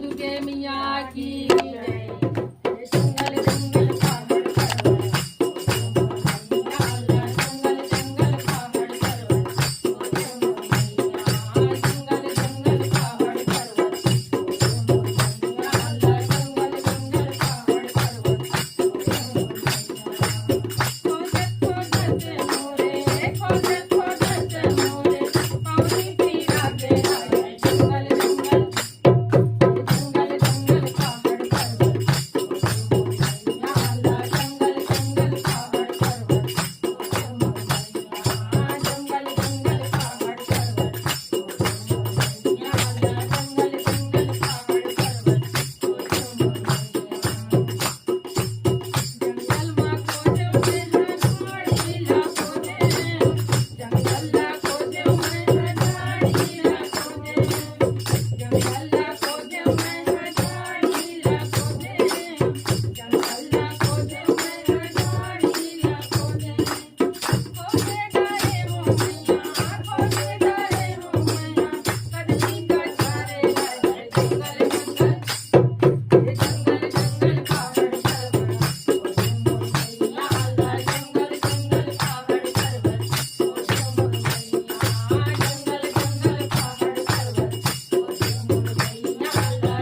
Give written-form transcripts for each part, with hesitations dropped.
दुर्गे मैया की जय। जंगल जंगल पहाड़ पर्वत, जंगल जंगल पहाड़ पर्वत, जंगल जंगल पहाड़ पर्वत, जंगल जंगल पहाड़ पर्वत। खोजत खोजत मोरे पाऊली फिरा गेला जंगल जंगल जंगल जंगल पहाड़ पर्वत, जंगल जंगल पहाड़ पर्वत, जंगल जंगल पहाड़ पर्वत, जंगल मा खोजे में झाड़ी ला खोजे, जंगल ला खोजे में झाड़ी ला खोजे, जंगल ला खोजे में झाड़ी ला खोजे, जंगल ला खोजे में झाड़ी ला खोजे। खोजे डारे हो मैया, खोजे डारे हो मैया, कदली कटारे जंगल जंगल जंगल जंगल पहाड़ पर्वत, जंगल जंगल पहाड़ पर्वत, जंगल जंगल पहाड़ पर्वत, जंगल जंगल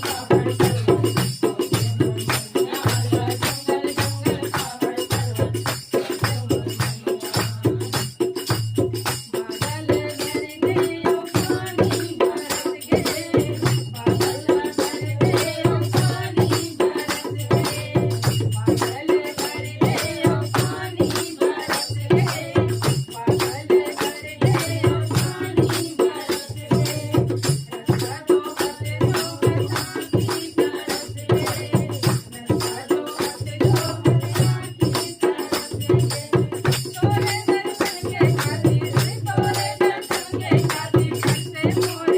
पहाड़ तोरे दर्शन के खातिर करते मोरे